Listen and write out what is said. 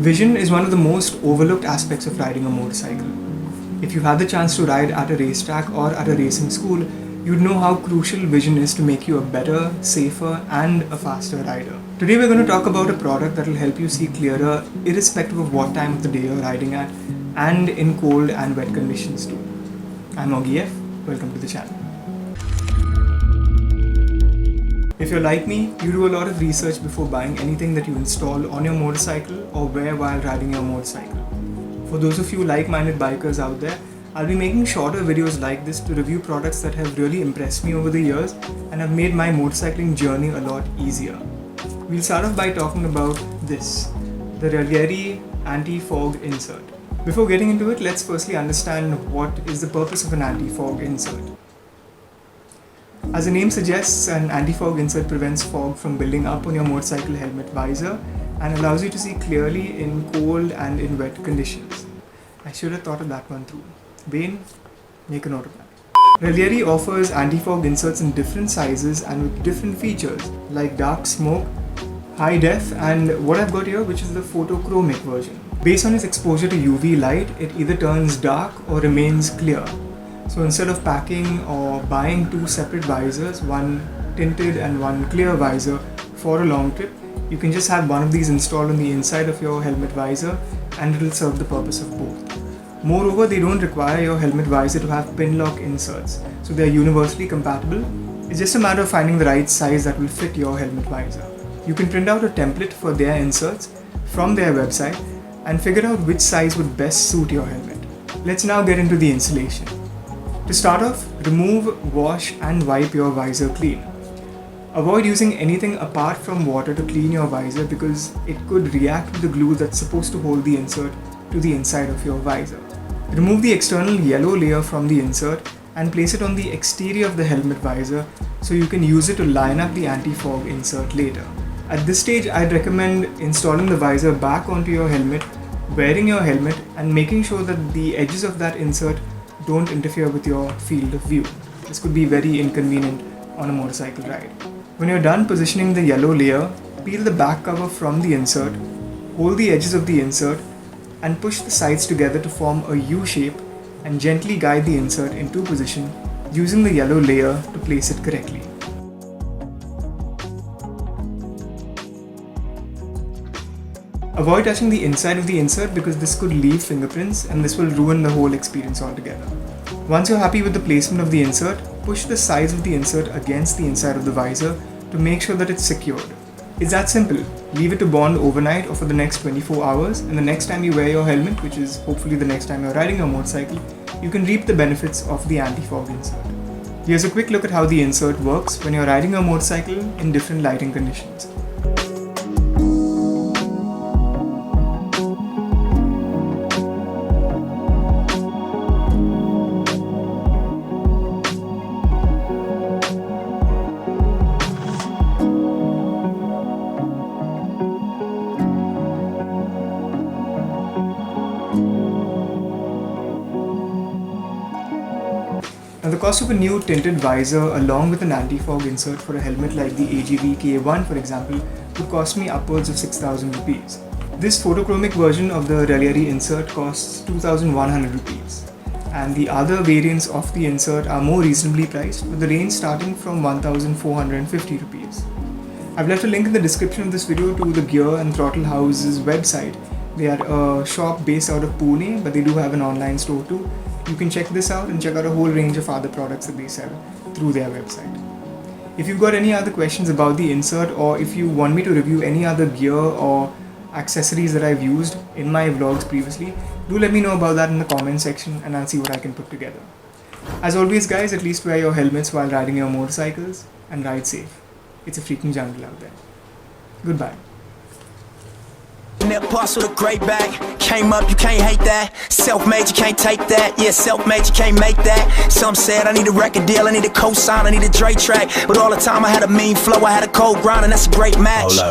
Vision is one of the most overlooked aspects of riding a motorcycle. If you've had the chance to ride at a racetrack or at a racing school, you'd know how crucial vision is to make you a better, safer, and a faster rider. Today we're going to talk about a product that will help you see clearer irrespective of what time of the day you're riding at, and in cold and wet conditions too. I'm Ogif, welcome to the channel. If you're like me, you do a lot of research before buying anything that you install on your motorcycle or wear while riding your motorcycle. For those of you like-minded bikers out there, I'll be making shorter videos like this to review products that have really impressed me over the years and have made my motorcycling journey a lot easier. We'll start off by talking about this, the Ralieri Anti-Fog Insert. Before getting into it, let's firstly understand what is the purpose of an anti-fog insert. As the name suggests, an anti-fog insert prevents fog from building up on your motorcycle helmet visor and allows you to see clearly in cold and in wet conditions. I should have thought of that one through. Bain, make a note of that. Ralieri offers anti-fog inserts in different sizes and with different features like dark smoke, high def, and what I've got here, which is the photochromic version. Based on its exposure to UV light, it either turns dark or remains clear. So instead of packing or buying two separate visors, one tinted and one clear visor for a long trip, you can just have one of these installed on the inside of your helmet visor and it will serve the purpose of both. Moreover, they don't require your helmet visor to have pin lock inserts, so they are universally compatible. It's just a matter of finding the right size that will fit your helmet visor. You can print out a template for their inserts from their website and figure out which size would best suit your helmet. Let's now get into the installation. To start off, remove, wash and wipe your visor clean. Avoid using anything apart from water to clean your visor because it could react with the glue that's supposed to hold the insert to the inside of your visor. Remove the external yellow layer from the insert and place it on the exterior of the helmet visor so you can use it to line up the anti-fog insert later. At this stage, I'd recommend installing the visor back onto your helmet, wearing your helmet and making sure that the edges of that insert don't interfere with your field of view. This could be very inconvenient on a motorcycle ride. When you're done positioning the yellow layer, peel the back cover from the insert, hold the edges of the insert and push the sides together to form a U shape and gently guide the insert into position using the yellow layer to place it correctly. Avoid touching the inside of the insert because this could leave fingerprints and this will ruin the whole experience altogether. Once you're happy with the placement of the insert, push the sides of the insert against the inside of the visor to make sure that it's secured. It's that simple. Leave it to bond overnight or for the next 24 hours, and the next time you wear your helmet, which is hopefully the next time you're riding a motorcycle, you can reap the benefits of the anti-fog insert. Here's a quick look at how the insert works when you're riding a motorcycle in different lighting conditions. Now the cost of a new tinted visor along with an anti-fog insert for a helmet like the AGV KA1 for example would cost me upwards of 6,000 rupees. This photochromic version of the Ralieri insert costs 2,100 rupees and the other variants of the insert are more reasonably priced with the range starting from 1,450 rupees. I've left a link in the description of this video to the Gear and Throttle House's website. They are a shop based out of Pune, but they do have an online store too. You can check this out and check out a whole range of other products that they sell through their website. If you've got any other questions about the insert or if you want me to review any other gear or accessories that I've used in my vlogs previously, do let me know about that in the comment section and I'll see what I can put together. As always guys, at least wear your helmets while riding your motorcycles and ride safe. It's a freaking jungle out there. Goodbye. That boss with a great bag, came up, you can't hate that. Self-made, you can't take that. Yeah, self-made, you can't make that. Some said I need a record deal, I need a co-sign, I need a Dre track. But all the time I had a mean flow, I had a cold grind, and that's a great match.